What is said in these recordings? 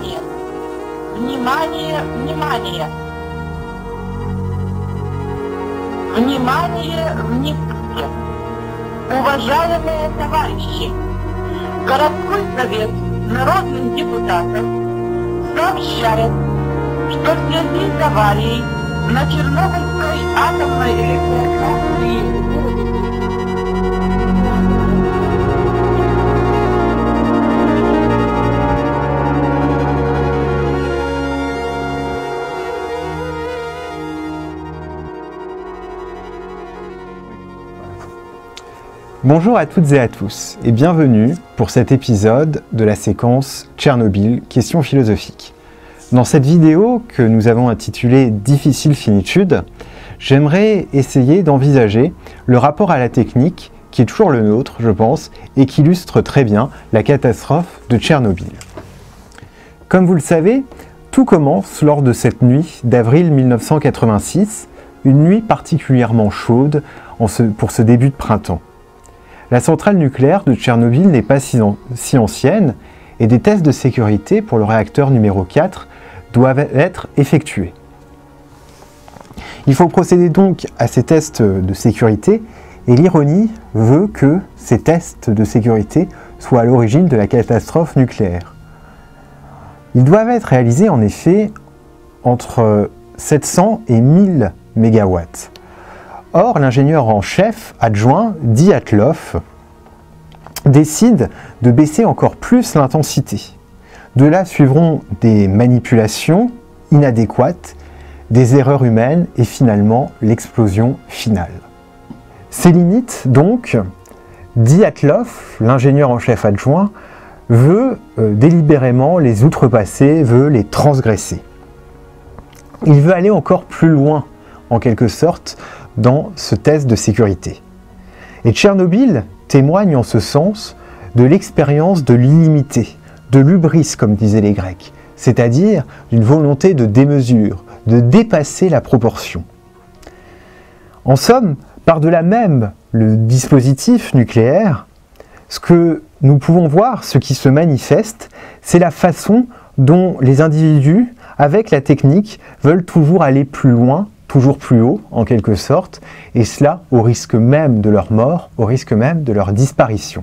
Внимание! Внимание! Внимание! Внимание! Внимание! Уважаемые товарищи! Городской совет народных депутатов сообщает, что в связи с аварией на Чернобыльской атомной электростанции в городе Bonjour à toutes et à tous et bienvenue pour cet épisode de la séquence Tchernobyl, questions philosophiques. Dans cette vidéo que nous avons intitulée « Difficile finitude », j'aimerais essayer d'envisager le rapport à la technique qui est toujours le nôtre, je pense, et qui illustre très bien la catastrophe de Tchernobyl. Comme vous le savez, tout commence lors de cette nuit d'avril 1986, une nuit particulièrement chaude pour ce début de printemps. La centrale nucléaire de Tchernobyl n'est pas si ancienne et des tests de sécurité pour le réacteur numéro 4 doivent être effectués. Il faut procéder donc à ces tests de sécurité et l'ironie veut que ces tests de sécurité soient à l'origine de la catastrophe nucléaire. Ils doivent être réalisés en effet entre 700 et 1000 MW. Or, l'ingénieur en chef adjoint, Dyatlov, décide de baisser encore plus l'intensité. De là suivront des manipulations inadéquates, des erreurs humaines et finalement l'explosion finale. Ces limites, donc, Dyatlov, l'ingénieur en chef adjoint, veut délibérément les outrepasser, veut les transgresser. Il veut aller encore plus loin, en quelque sorte, dans ce test de sécurité. Et Tchernobyl témoigne en ce sens de l'expérience de l'illimité, de l'hubris comme disaient les Grecs, c'est-à-dire d'une volonté de démesure, de dépasser la proportion. En somme, par-delà même le dispositif nucléaire, ce que nous pouvons voir, ce qui se manifeste, c'est la façon dont les individus, avec la technique, veulent toujours aller plus loin, toujours plus haut, en quelque sorte, et cela au risque même de leur mort, au risque même de leur disparition.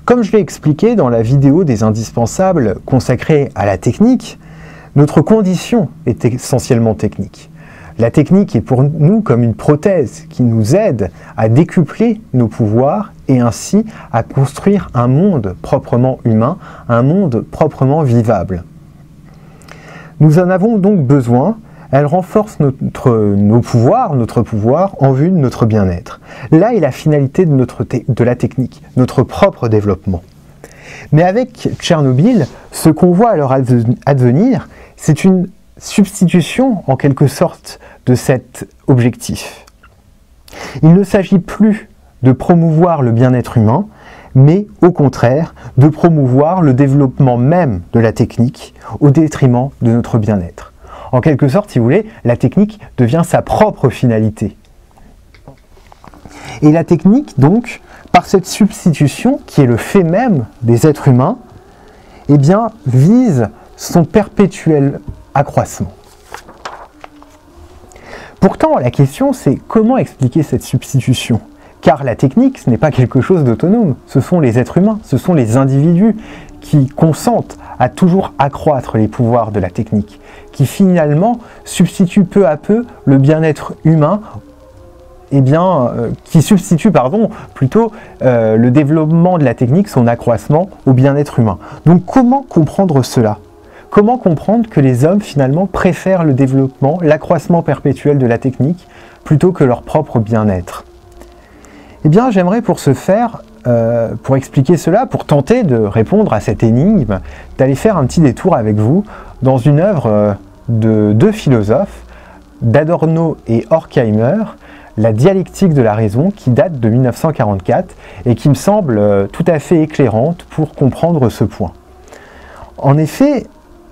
Comme je l'ai expliqué dans la vidéo des indispensables consacrée à la technique, notre condition est essentiellement technique. La technique est pour nous comme une prothèse qui nous aide à décupler nos pouvoirs et ainsi à construire un monde proprement humain, un monde proprement vivable. Nous en avons donc besoin. Elle renforce notre pouvoir en vue de notre bien-être. Là est la finalité de la technique, notre propre développement. Mais avec Tchernobyl, ce qu'on voit à leur advenir, c'est une substitution en quelque sorte de cet objectif. Il ne s'agit plus de promouvoir le bien-être humain, mais au contraire de promouvoir le développement même de la technique au détriment de notre bien-être. En quelque sorte, si vous voulez, la technique devient sa propre finalité. Et la technique, donc, par cette substitution, qui est le fait même des êtres humains, eh bien, vise son perpétuel accroissement. Pourtant, la question, c'est comment expliquer cette substitution ? Car la technique, ce n'est pas quelque chose d'autonome, ce sont les êtres humains, ce sont les individus qui consentent à toujours accroître les pouvoirs de la technique, qui finalement substituent peu à peu le bien-être humain, qui substitue plutôt le développement de la technique, son accroissement au bien-être humain. Donc comment comprendre cela ? Comment comprendre que les hommes finalement préfèrent le développement, l'accroissement perpétuel de la technique plutôt que leur propre bien-être ? Eh bien, j'aimerais pour ce faire, pour expliquer cela, pour tenter de répondre à cette énigme, d'aller faire un petit détour avec vous dans une œuvre de deux philosophes, d'Adorno et Horkheimer, La dialectique de la raison, qui date de 1944 et qui me semble tout à fait éclairante pour comprendre ce point. En effet,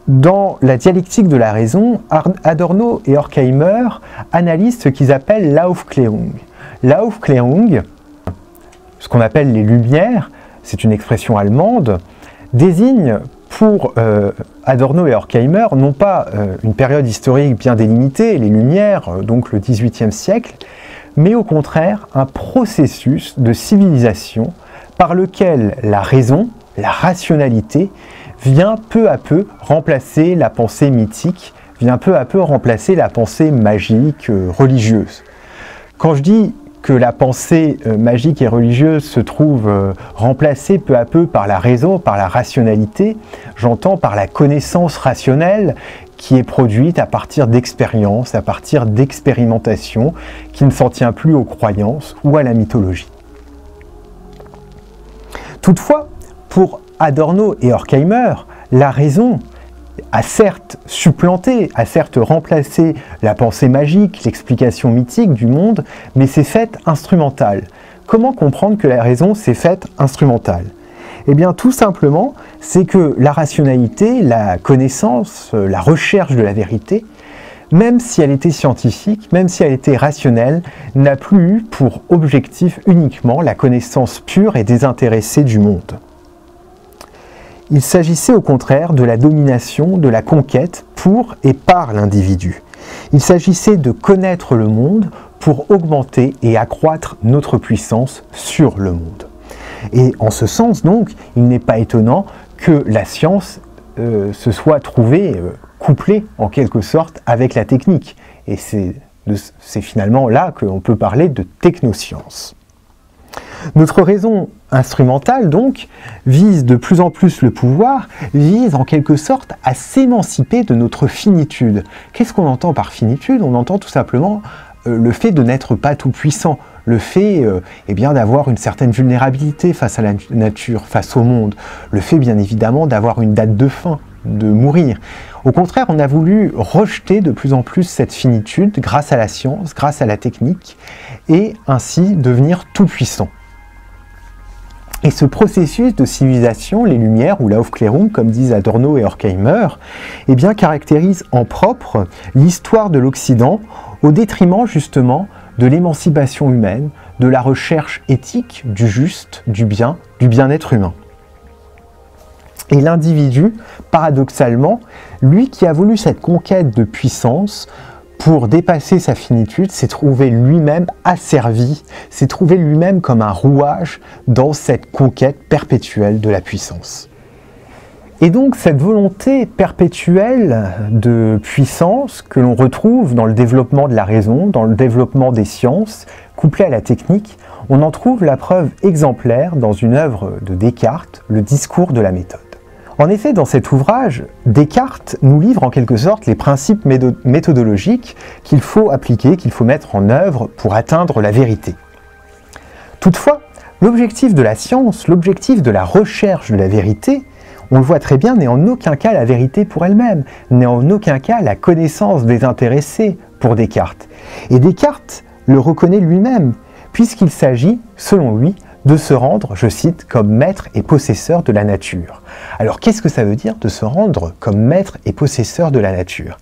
dans La dialectique de la raison, Adorno et Horkheimer analysent ce qu'ils appellent l'Aufklärung. L'Aufklärung, ce qu'on appelle les Lumières, c'est une expression allemande, désigne pour Adorno et Horkheimer, non pas une période historique bien délimitée, les Lumières, donc le XVIIIe siècle, mais au contraire un processus de civilisation par lequel la raison, la rationalité, vient peu à peu remplacer la pensée mythique, vient peu à peu remplacer la pensée magique, religieuse. Quand je dis que la pensée magique et religieuse se trouve remplacée peu à peu par la raison, par la rationalité, j'entends par la connaissance rationnelle qui est produite à partir d'expériences, à partir d'expérimentations, qui ne s'en tient plus aux croyances ou à la mythologie. Toutefois, pour Adorno et Horkheimer, la raison a certes supplanté, a certes remplacé la pensée magique, l'explication mythique du monde, mais s'est faite instrumentale. Comment comprendre que la raison s'est faite instrumentale? Eh bien tout simplement, c'est que la rationalité, la connaissance, la recherche de la vérité, même si elle était scientifique, même si elle était rationnelle, n'a plus eu pour objectif uniquement la connaissance pure et désintéressée du monde. Il s'agissait au contraire de la domination, de la conquête pour et par l'individu. Il s'agissait de connaître le monde pour augmenter et accroître notre puissance sur le monde. Et en ce sens donc, il n'est pas étonnant que la science se soit trouvée couplée en quelque sorte avec la technique. Et c'est finalement là qu'on peut parler de technoscience. Notre raison instrumentale, donc, vise de plus en plus le pouvoir, vise en quelque sorte à s'émanciper de notre finitude. Qu'est-ce qu'on entend par finitude? On entend tout simplement le fait de n'être pas tout puissant, le fait eh bien, d'avoir une certaine vulnérabilité face à la nature, face au monde, le fait bien évidemment d'avoir une date de fin, de mourir. Au contraire, on a voulu rejeter de plus en plus cette finitude grâce à la science, grâce à la technique, et ainsi devenir tout puissant. Et ce processus de civilisation, les Lumières ou l'Aufklärung, comme disent Adorno et Horkheimer, eh bien, caractérise en propre l'histoire de l'Occident au détriment justement de l'émancipation humaine, de la recherche éthique du juste, du bien-être humain. Et l'individu, paradoxalement, lui qui a voulu cette conquête de puissance, pour dépasser sa finitude, s'est trouvé lui-même asservi, s'est trouvé lui-même comme un rouage dans cette conquête perpétuelle de la puissance. Et donc cette volonté perpétuelle de puissance que l'on retrouve dans le développement de la raison, dans le développement des sciences, couplée à la technique, on en trouve la preuve exemplaire dans une œuvre de Descartes, le discours de la méthode. En effet, dans cet ouvrage, Descartes nous livre en quelque sorte les principes méthodologiques qu'il faut appliquer, qu'il faut mettre en œuvre pour atteindre la vérité. Toutefois, l'objectif de la science, l'objectif de la recherche de la vérité, on le voit très bien, n'est en aucun cas la vérité pour elle-même, n'est en aucun cas la connaissance désintéressée pour Descartes. Et Descartes le reconnaît lui-même, puisqu'il s'agit, selon lui, de se rendre, je cite, comme maître et possesseur de la nature. Alors qu'est-ce que ça veut dire de se rendre comme maître et possesseur de la nature?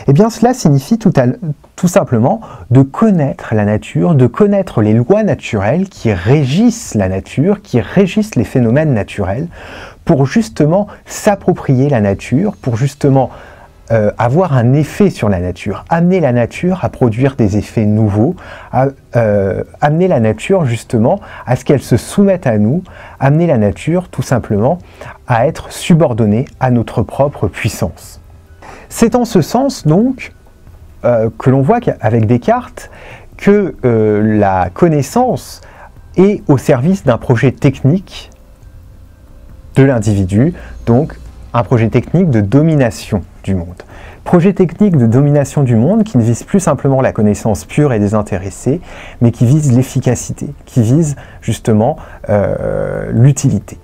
Eh bien cela signifie tout simplement de connaître la nature, de connaître les lois naturelles qui régissent la nature, qui régissent les phénomènes naturels, pour justement s'approprier la nature, pour justement avoir un effet sur la nature, amener la nature à produire des effets nouveaux, amener la nature justement à ce qu'elle se soumette à nous, amener la nature tout simplement à être subordonnée à notre propre puissance. C'est en ce sens donc que l'on voit avec Descartes que la connaissance est au service d'un projet technique de l'individu, donc un projet technique de domination du monde. Projet technique de domination du monde qui ne vise plus simplement la connaissance pure et désintéressée, mais qui vise l'efficacité, qui vise justement l'utilité.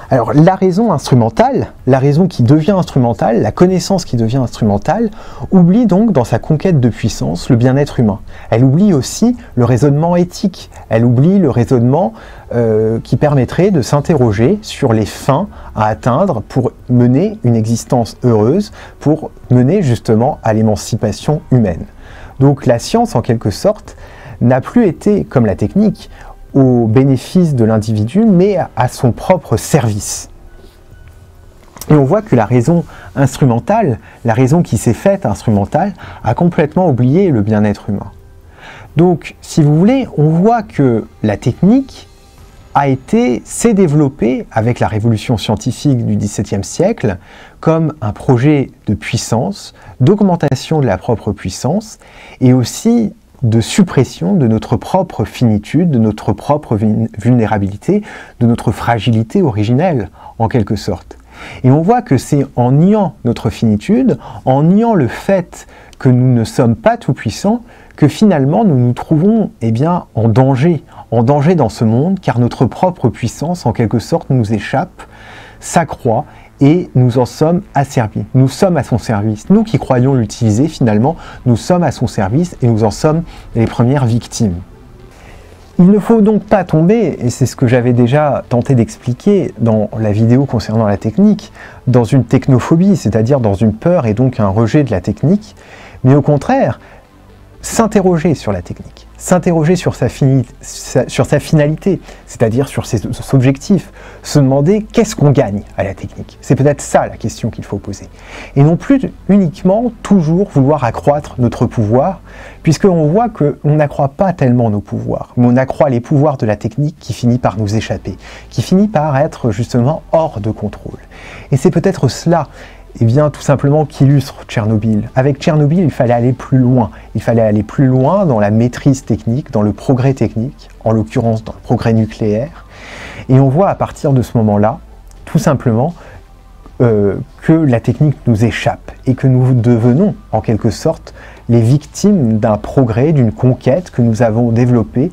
Alors la raison instrumentale, la raison qui devient instrumentale, la connaissance qui devient instrumentale, oublie donc dans sa conquête de puissance le bien-être humain. Elle oublie aussi le raisonnement éthique, elle oublie le raisonnement qui permettrait de s'interroger sur les fins à atteindre pour mener une existence heureuse, pour mener justement à l'émancipation humaine. Donc la science en quelque sorte n'a plus été, comme la technique, au bénéfice de l'individu, mais à son propre service. Et on voit que la raison instrumentale, la raison qui s'est faite instrumentale, a complètement oublié le bien-être humain. Donc, si vous voulez, on voit que la technique s'est développée avec la révolution scientifique du XVIIe siècle comme un projet de puissance, d'augmentation de la propre puissance et aussi de suppression de notre propre finitude, de notre propre vulnérabilité, de notre fragilité originelle, en quelque sorte. Et on voit que c'est en niant notre finitude, en niant le fait que nous ne sommes pas tout-puissants, que finalement nous nous trouvons en danger dans ce monde, car notre propre puissance, en quelque sorte, nous échappe, s'accroît, et nous en sommes asservis. Nous sommes à son service. Nous qui croyons l'utiliser, finalement, nous sommes à son service et nous en sommes les premières victimes. Il ne faut donc pas tomber, et c'est ce que j'avais déjà tenté d'expliquer dans la vidéo concernant la technique, dans une technophobie, c'est-à-dire dans une peur et donc un rejet de la technique, mais au contraire, s'interroger sur la technique, s'interroger sur sa finalité, c'est-à-dire sur ses objectifs, se demander qu'est-ce qu'on gagne à la technique. C'est peut-être ça la question qu'il faut poser. Et non plus uniquement toujours vouloir accroître notre pouvoir, puisqu'on voit qu'on n'accroît pas tellement nos pouvoirs, mais on accroît les pouvoirs de la technique qui finit par nous échapper, qui finit par être justement hors de contrôle. Et c'est peut-être cela tout simplement qu'illustre Tchernobyl. Avec Tchernobyl, il fallait aller plus loin. Il fallait aller plus loin dans la maîtrise technique, dans le progrès technique, en l'occurrence dans le progrès nucléaire. Et on voit à partir de ce moment-là, tout simplement, que la technique nous échappe et que nous devenons, en quelque sorte, les victimes d'un progrès, d'une conquête que nous avons développée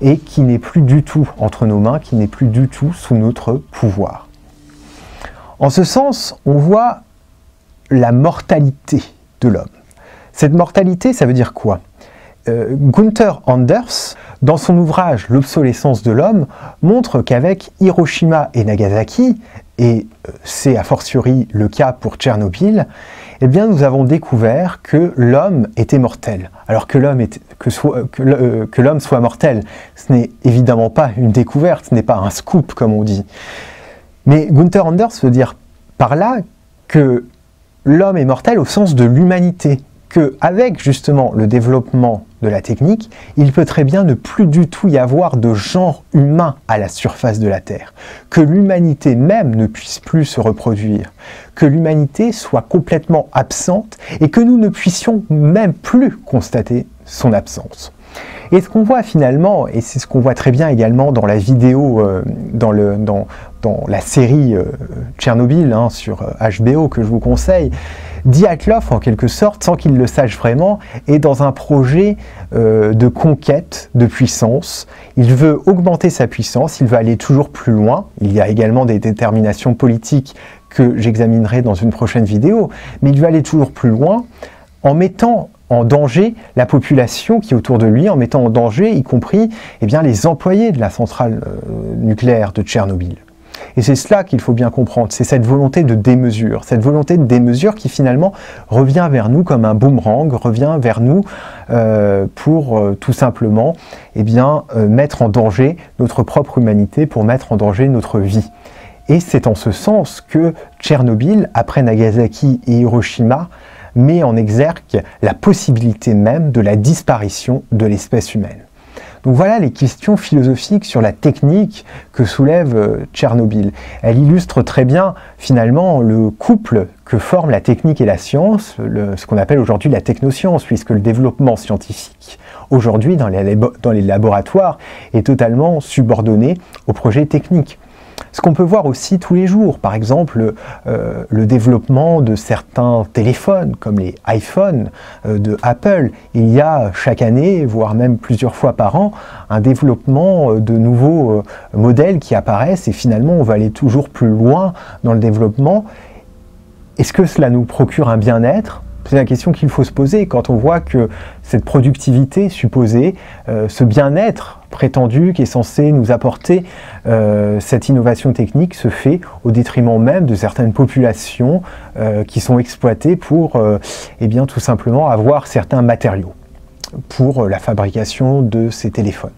et qui n'est plus du tout entre nos mains, qui n'est plus du tout sous notre pouvoir. En ce sens, on voit la mortalité de l'homme. Cette mortalité, ça veut dire quoi? Gunther Anders, dans son ouvrage L'obsolescence de l'homme, montre qu'avec Hiroshima et Nagasaki, et c'est a fortiori le cas pour Tchernobyl, nous avons découvert que l'homme était mortel. Alors que l'homme soit mortel, ce n'est évidemment pas une découverte, ce n'est pas un scoop comme on dit. Mais Gunther Anders veut dire par là que l'homme est mortel au sens de l'humanité, qu'avec justement le développement de la technique, il peut très bien ne plus du tout y avoir de genre humain à la surface de la Terre, que l'humanité même ne puisse plus se reproduire, que l'humanité soit complètement absente et que nous ne puissions même plus constater son absence. Et ce qu'on voit finalement, et c'est ce qu'on voit très bien également dans la vidéo, dans la série Tchernobyl sur HBO que je vous conseille, Dyatlov, en quelque sorte, sans qu'il le sache vraiment, est dans un projet de conquête de puissance. Il veut augmenter sa puissance, il veut aller toujours plus loin. Il y a également des déterminations politiques que j'examinerai dans une prochaine vidéo, mais il veut aller toujours plus loin en mettant en danger la population qui est autour de lui, en mettant en danger, y compris les employés de la centrale nucléaire de Tchernobyl. Et c'est cela qu'il faut bien comprendre, c'est cette volonté de démesure qui finalement revient vers nous comme un boomerang, revient vers nous pour tout simplement mettre en danger notre propre humanité, pour mettre en danger notre vie. Et c'est en ce sens que Tchernobyl, après Nagasaki et Hiroshima, met en exergue la possibilité même de la disparition de l'espèce humaine. Donc voilà les questions philosophiques sur la technique que soulève Tchernobyl. Elle illustre très bien finalement le couple que forment la technique et la science, ce qu'on appelle aujourd'hui la technoscience, puisque le développement scientifique aujourd'hui dans les laboratoires est totalement subordonné au projet technique. Ce qu'on peut voir aussi tous les jours, par exemple le développement de certains téléphones comme les iPhones de Apple. Il y a chaque année, voire même plusieurs fois par an, un développement de nouveaux modèles qui apparaissent et finalement on va aller toujours plus loin dans le développement. Est-ce que cela nous procure un bien-être ? C'est la question qu'il faut se poser quand on voit que cette productivité supposée, ce bien-être prétendu qui est censé nous apporter cette innovation technique se fait au détriment même de certaines populations qui sont exploitées pour tout simplement avoir certains matériaux pour la fabrication de ces téléphones.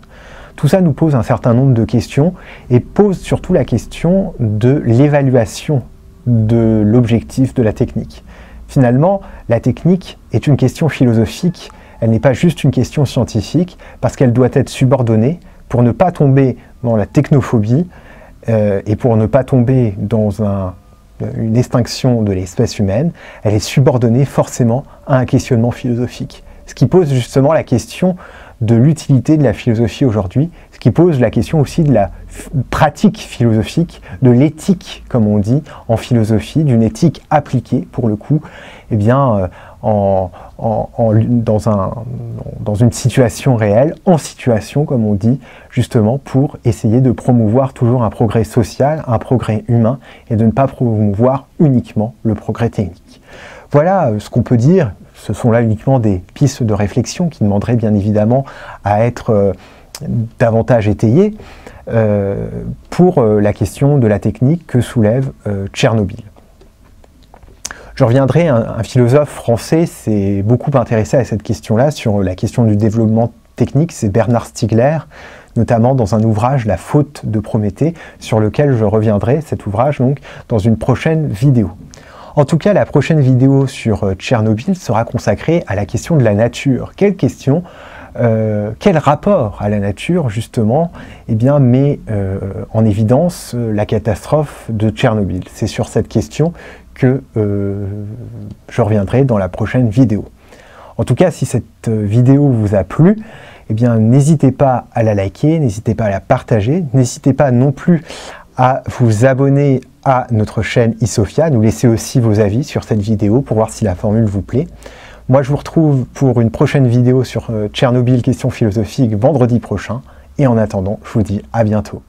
Tout ça nous pose un certain nombre de questions et pose surtout la question de l'évaluation de l'objectif de la technique. Finalement, la technique est une question philosophique, elle n'est pas juste une question scientifique, parce qu'elle doit être subordonnée pour ne pas tomber dans la technophobie et pour ne pas tomber dans une extinction de l'espèce humaine. Elle est subordonnée forcément à un questionnement philosophique. Ce qui pose justement la question de l'utilité de la philosophie aujourd'hui, ce qui pose la question aussi de la pratique philosophique, de l'éthique, comme on dit en philosophie, d'une éthique appliquée, pour le coup, eh bien, dans une situation réelle, en situation, comme on dit, justement, pour essayer de promouvoir toujours un progrès social, un progrès humain, et de ne pas promouvoir uniquement le progrès technique. Voilà ce qu'on peut dire. Ce sont là uniquement des pistes de réflexion qui demanderaient bien évidemment à être davantage étayées pour la question de la technique que soulève Tchernobyl. Je reviendrai, un philosophe français s'est beaucoup intéressé à cette question-là, sur la question du développement technique, c'est Bernard Stiegler, notamment dans un ouvrage, La faute de Prométhée, sur lequel je reviendrai, cet ouvrage, donc, dans une prochaine vidéo. En tout cas, la prochaine vidéo sur Tchernobyl sera consacrée à la question de la nature. Quelle question, quel rapport à la nature, justement, eh bien, met en évidence la catastrophe de Tchernobyl? C'est sur cette question que je reviendrai dans la prochaine vidéo. En tout cas, si cette vidéo vous a plu, eh bien, n'hésitez pas à la liker, n'hésitez pas à la partager, n'hésitez pas non plus à vous abonner à notre chaîne iSophia, nous laisser aussi vos avis sur cette vidéo pour voir si la formule vous plaît. Moi, je vous retrouve pour une prochaine vidéo sur Tchernobyl, questions philosophiques, vendredi prochain. Et en attendant, je vous dis à bientôt.